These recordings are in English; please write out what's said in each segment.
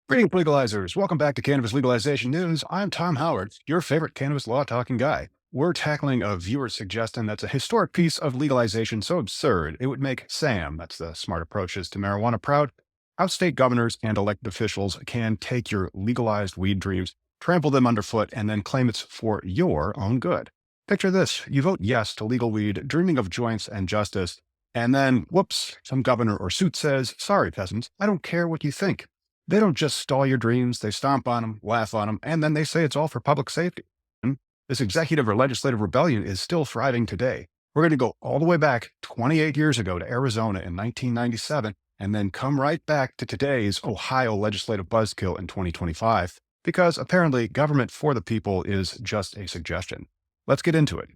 Greetings, legalizers. Welcome back to Cannabis Legalization News. I'm Tom Howard, your favorite cannabis law talking guy. We're tackling a viewer suggestion that's a historic piece of legalization so absurd it would make SAM, that's the smart approaches to marijuana, proud. How state governors and elected officials can take your legalized weed dreams, trample them underfoot, and then claim it's for your own good. Picture this: you vote yes to legal weed, dreaming of joints and justice, and then, whoops, some governor or suit says, sorry, peasants, I don't care what you think. They don't just stall your dreams, they stomp on them, laugh on them, and then they say it's all for public safety. This executive or legislative rebellion is still thriving today. We're going to go all the way back 28 years ago to Arizona in 1997, and then come right back to today's Ohio legislative buzzkill in 2025, because apparently government for the people is just a suggestion. Let's get into it.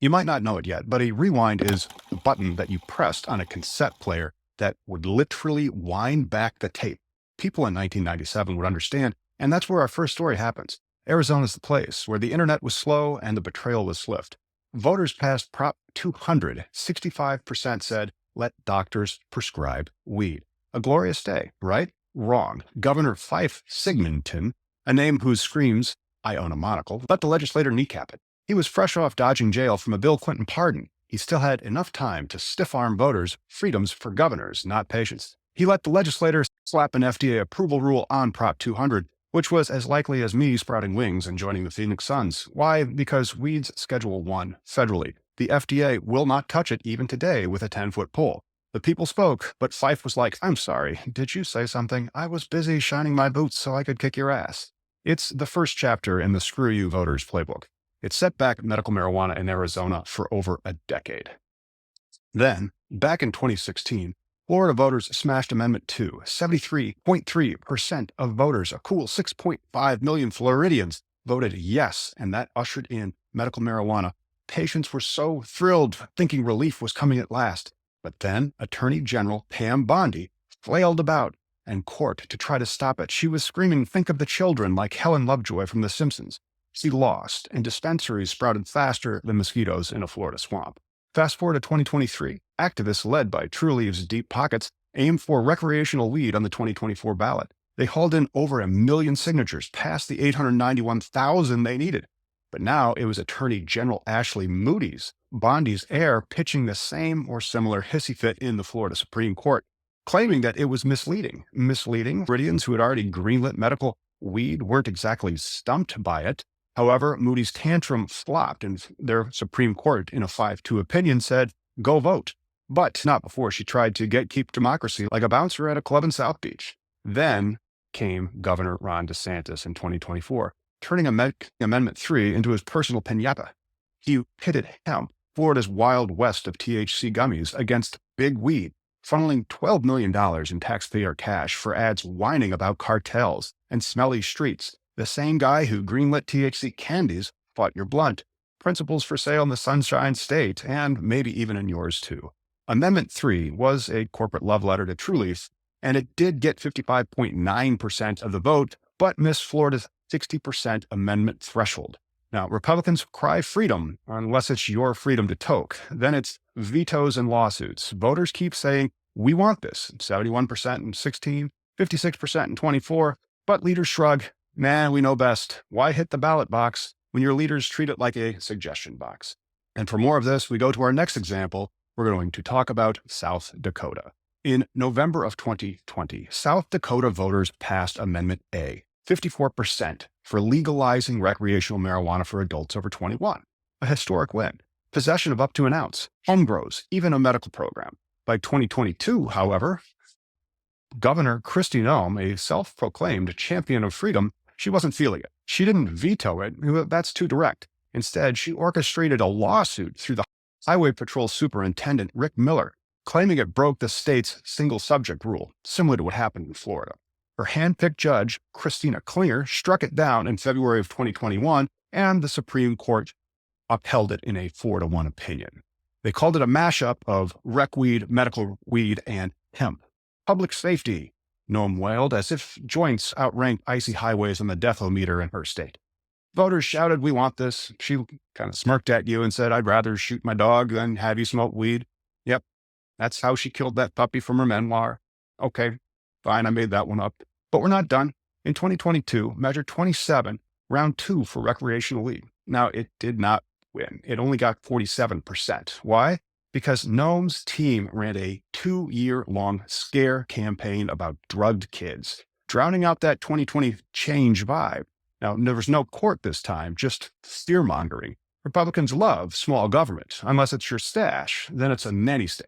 You might not know it yet, but a rewind is the button that you pressed on a cassette player that would literally wind back the tape. People in 1997 would understand, and that's where our first story happens. Arizona's the place where the internet was slow and the betrayal was swift. Voters passed Prop 200. 65% said, let doctors prescribe weed. A glorious day, right? Wrong. Governor Fife Sigmundton, a name whose screams, I own a monocle, let the legislator kneecap it. He was fresh off dodging jail from a Bill Clinton pardon. He still had enough time to stiff-arm voters, freedoms for governors, not patients. He let the legislators slap an FDA approval rule on Prop 200, which was as likely as me sprouting wings and joining the Phoenix Suns. Why? Because weed's Schedule 1 federally. The FDA will not touch it even today with a 10-foot pole. The people spoke, but Fife was like, I'm sorry, did you say something? I was busy shining my boots so I could kick your ass. It's the first chapter in the Screw You Voters playbook. It set back medical marijuana in Arizona for over a decade. Then, back in 2016, Florida voters smashed Amendment 2. 73.3% of voters, a cool 6.5 million Floridians, voted yes, and that ushered in medical marijuana. Patients were so thrilled, thinking relief was coming at last. But then Attorney General Pam Bondi flailed about in court to try to stop it. She was screaming, think of the children, like Helen Lovejoy from The Simpsons. She lost, and dispensaries sprouted faster than mosquitoes in a Florida swamp. Fast forward to 2023, activists led by Truliev's Deep Pockets aimed for recreational weed on the 2024 ballot. They hauled in over 1 million signatures, past the 891,000 they needed. But now it was Attorney General Ashley Moody's, Bondi's heir, pitching the same or similar hissy fit in the Florida Supreme Court, claiming that it was misleading. Floridians who had already greenlit medical weed weren't exactly stumped by it. However, Moody's tantrum flopped, and their Supreme Court, in a 5-2 opinion, said, go vote. But not before she tried to keep democracy like a bouncer at a club in South Beach. Then came Governor Ron DeSantis in 2024, turning Amendment 3 into his personal piñata. He pitted hemp, Florida's wild west of THC gummies, against big weed, funneling $12 million in taxpayer cash for ads whining about cartels and smelly streets. The same guy who greenlit THC candies fought your blunt, principles for sale in the Sunshine State, and maybe even in yours too. Amendment 3 was a corporate love letter to Trulieve, and it did get 55.9% of the vote, but missed Florida's 60% amendment threshold. Now, Republicans cry freedom, unless it's your freedom to toke. Then it's vetoes and lawsuits. Voters keep saying, we want this, 71% in 16, 56% in 24, but leaders shrug. Nah, we know best. Why hit the ballot box when your leaders treat it like a suggestion box? And for more of this, we go to our next example. We're going to talk about South Dakota. In November of 2020, South Dakota voters passed Amendment A, 54%, for legalizing recreational marijuana for adults over 21. A historic win. Possession of up to an ounce, home grows, even a medical program. By 2022, however, Governor Kristi Noem, a self-proclaimed champion of freedom, she wasn't feeling it. She didn't veto it. That's too direct. Instead, she orchestrated a lawsuit through the Highway Patrol Superintendent, Rick Miller, claiming it broke the state's single subject rule, similar to what happened in Florida. Her hand-picked judge, Christina Klinger, struck it down in February of 2021, and the Supreme Court upheld it in a 4-1 opinion. They called it a mashup of rec weed, medical weed, and hemp. Public safety, Noem wailed, as if joints outranked icy highways on the death-o-meter in her state. Voters shouted, we want this. She kind of smirked at you and said, I'd rather shoot my dog than have you smoke weed. Yep, that's how she killed that puppy from her memoir. Okay, fine, I made that one up. But we're not done. In 2022, Measure 27, round 2 for recreational weed. Now, it did not win. It only got 47%. Why? Because Noam's team ran a 2-year-long scare campaign about drugged kids, drowning out that 2020 change vibe. Now, there was no court this time, just fear-mongering. Republicans love small government. Unless it's your stash, then it's a nanny state.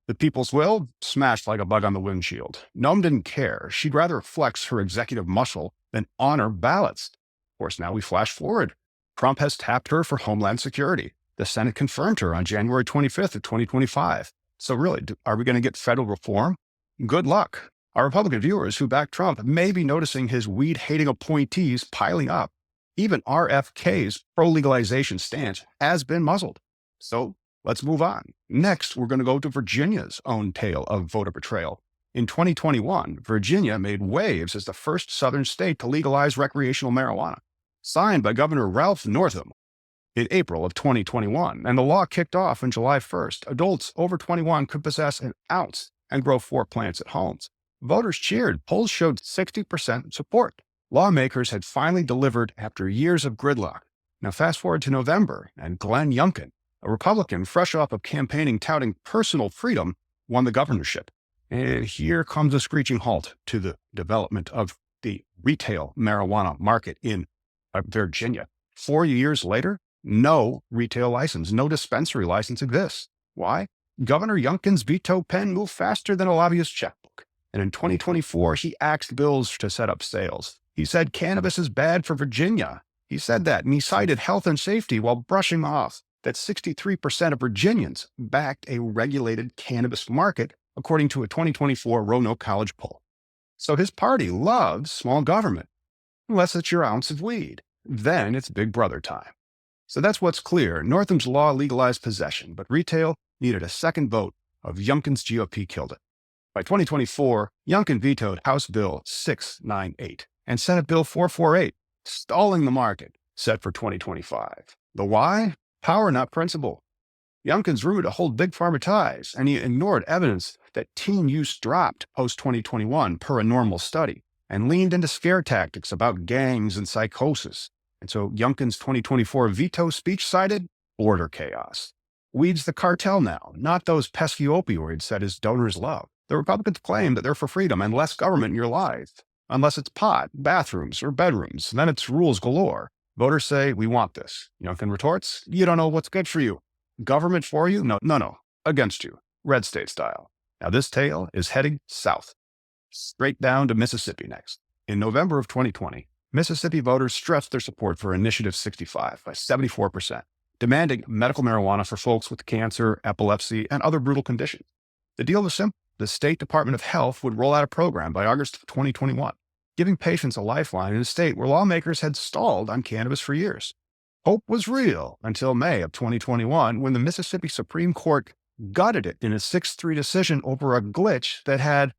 The people's will smashed like a bug on the windshield. Noam didn't care. She'd rather flex her executive muscle than honor ballots. Of course, now we flash forward. Trump has tapped her for Homeland Security. The Senate confirmed her on January 25th of 2025. So really, are we going to get federal reform? Good luck. Our Republican viewers who back Trump may be noticing his weed-hating appointees piling up. Even RFK's pro-legalization stance has been muzzled. So let's move on. Next, we're going to go to Virginia's own tale of voter betrayal. In 2021, Virginia made waves as the first southern state to legalize recreational marijuana, signed by Governor Ralph Northam in April of 2021, and the law kicked off on July 1st. Adults over 21 could possess an ounce and grow 4 plants at homes. Voters cheered. Polls showed 60% support. Lawmakers had finally delivered after years of gridlock. Now fast forward to November, and Glenn Youngkin, a Republican fresh off of campaigning touting personal freedom, won the governorship. And here comes a screeching halt to the development of the retail marijuana market in Virginia. 4 years later, no retail license, no dispensary license exists. Why? Governor Youngkin's veto pen moved faster than a lobbyist's checkbook. And in 2024, he axed bills to set up sales. He said cannabis is bad for Virginia. He said that, and he cited health and safety while brushing off that 63% of Virginians backed a regulated cannabis market, according to a 2024 Roanoke College poll. So his party loves small government, unless it's your ounce of weed. Then it's Big Brother time. So that's what's clear. Northam's law legalized possession, but retail needed a second vote of Youngkin's GOP killed it. By 2024, Youngkin vetoed House Bill 698 and Senate Bill 448, stalling the market, set for 2025. The why? Power, not principle. Youngkin's rumored to hold big pharma ties, and he ignored evidence that teen use dropped post-2021 per a normal study, and leaned into scare tactics about gangs and psychosis. And so Youngkin's 2024 veto speech cited border chaos. Weed's the cartel now, not those pesky opioids that his donors love. The Republicans claim that they're for freedom and less government in your life. Unless it's pot, bathrooms, or bedrooms, then it's rules galore. Voters say, we want this. Youngkin retorts, you don't know what's good for you. Government for you? No. Against you. Red state style. Now this tale is heading south. Straight down to Mississippi next. In November of 2020, Mississippi voters stressed their support for Initiative 65 by 74%, demanding medical marijuana for folks with cancer, epilepsy, and other brutal conditions. The deal was simple. The State Department of Health would roll out a program by August of 2021, giving patients a lifeline in a state where lawmakers had stalled on cannabis for years. Hope was real until May of 2021, when the Mississippi Supreme Court gutted it in a 6-3 decision over a glitch that had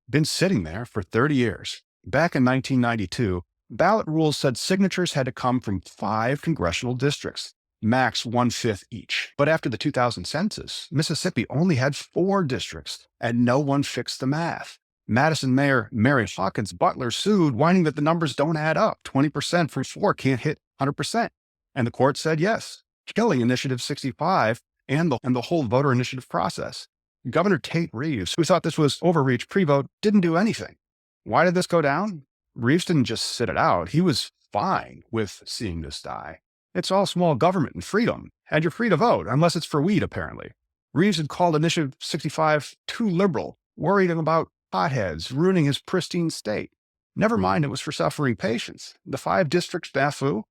been sitting there for 30 years. Back in 1992, ballot rules said signatures had to come from 5 congressional districts, max 1/5 each. But after the 2000 census, Mississippi only had 4 districts, and no one fixed the math. Madison Mayor Mary Hawkins Butler sued, whining that the numbers don't add up. 20% from 4 can't hit 100%. And the court said yes, killing Initiative 65 and the whole voter initiative process. Governor Tate Reeves, who thought this was overreach pre-vote, didn't do anything. Why did this go down? Reeves didn't just sit it out. He was fine with seeing this die. It's all small government and freedom, and you're free to vote, unless it's for weed, apparently. Reeves had called Initiative 65 too liberal, worried about potheads ruining his pristine state. Never mind, it was for suffering patients. The 5 districts snafu,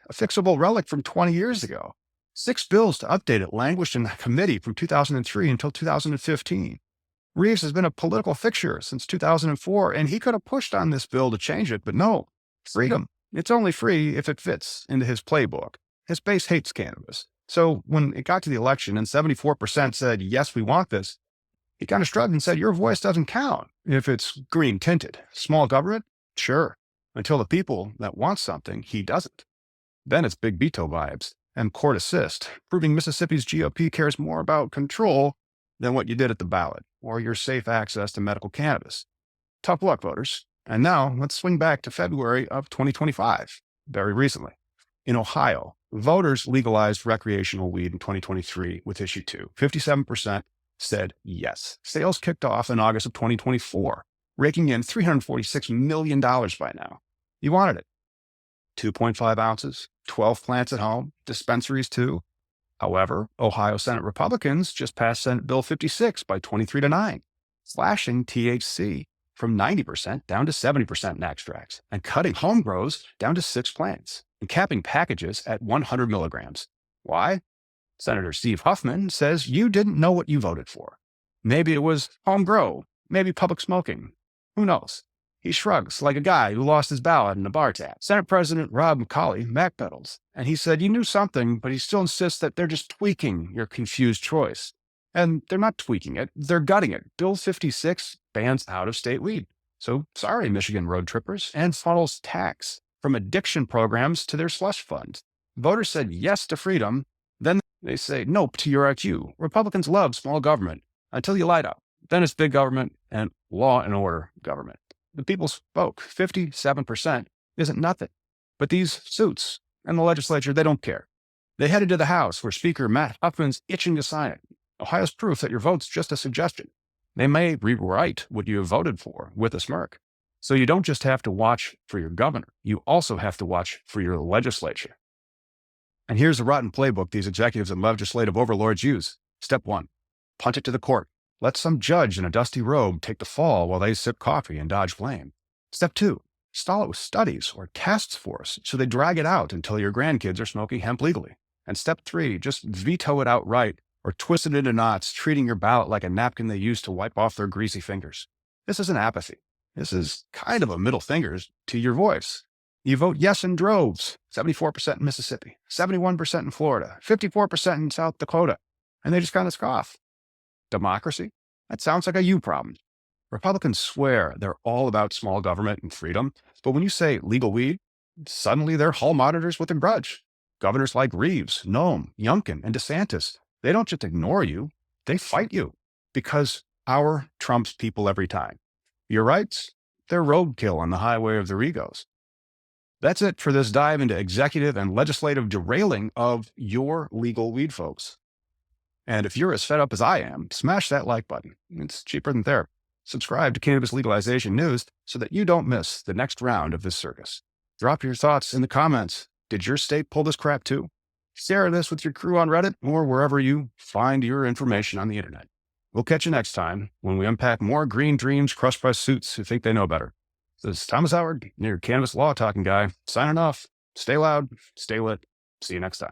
a fixable relic from 20 years ago. 6 bills to update it languished in the committee from 2003 until 2015. Reeves has been a political fixture since 2004, and he could have pushed on this bill to change it, but no. Freedom. It's only free if it fits into his playbook. His base hates cannabis. So when it got to the election and 74% said, yes, we want this, he kind of shrugged and said, your voice doesn't count if it's green tinted. Small government? Sure. Until the people that want something, he doesn't. Then it's big veto vibes and court assist, proving Mississippi's GOP cares more about control than what you did at the ballot or your safe access to medical cannabis. Tough luck, voters. And now let's swing back to February of 2025, very recently. In Ohio, voters legalized recreational weed in 2023 with issue 2. 57% said yes. Sales kicked off in August of 2024, raking in $346 million by now. You wanted it. 2.5 ounces, 12 plants at home, dispensaries too. However, Ohio Senate Republicans just passed Senate Bill 56 by 23-9, slashing THC from 90% down to 70% in extracts, and cutting home grows down to 6 plants, and capping packages at 100 milligrams. Why? Senator Steve Huffman says you didn't know what you voted for. Maybe it was home grow, maybe public smoking. Who knows? He shrugs like a guy who lost his ballot in a bar tab. Senate President Rob McCauley backpedals, and he said you knew something, but he still insists that they're just tweaking your confused choice. And they're not tweaking it, they're gutting it. Bill 56 bans out-of-state weed. So sorry, Michigan road trippers, and funnels tax from addiction programs to their slush funds. Voters said yes to freedom, then they say nope to your IQ. Republicans love small government until you light up. Then it's big government and law and order government. The people spoke. 57% isn't nothing. But these suits and the legislature, they don't care. They headed to the House where Speaker Matt Huffman's itching to sign it. Ohio's proof that your vote's just a suggestion. They may rewrite what you have voted for with a smirk. So you don't just have to watch for your governor, you also have to watch for your legislature. And here's a rotten playbook these executives and legislative overlords use. Step 1, punt it to the court. Let some judge in a dusty robe take the fall while they sip coffee and dodge blame. Step 2, stall it with studies or task force so they drag it out until your grandkids are smoking hemp legally. And step 3, just veto it outright or twist it into knots, treating your ballot like a napkin they use to wipe off their greasy fingers. This isn't apathy. This is kind of a middle finger to your voice. You vote yes in droves, 74% in Mississippi, 71% in Florida, 54% in South Dakota, and they just kind of scoff. Democracy? That sounds like a you problem. Republicans swear they're all about small government and freedom, but when you say legal weed, suddenly they're hall monitors with a grudge. Governors like Reeves, Nome, Youngkin, and DeSantis, they don't just ignore you, they fight you because our trumps people every time. Your rights, they're roadkill on the highway of their egos. That's it for this dive into executive and legislative derailing of your legal weed folks. And if you're as fed up as I am, smash that like button. It's cheaper than therapy. Subscribe to Cannabis Legalization News so that you don't miss the next round of this circus. Drop your thoughts in the comments. Did your state pull this crap too? Share this with your crew on Reddit or wherever you find your information on the internet. We'll catch you next time when we unpack more green dreams crushed by suits who think they know better. This is Thomas Howard, your cannabis law talking guy, signing off. Stay loud, stay lit. See you next time.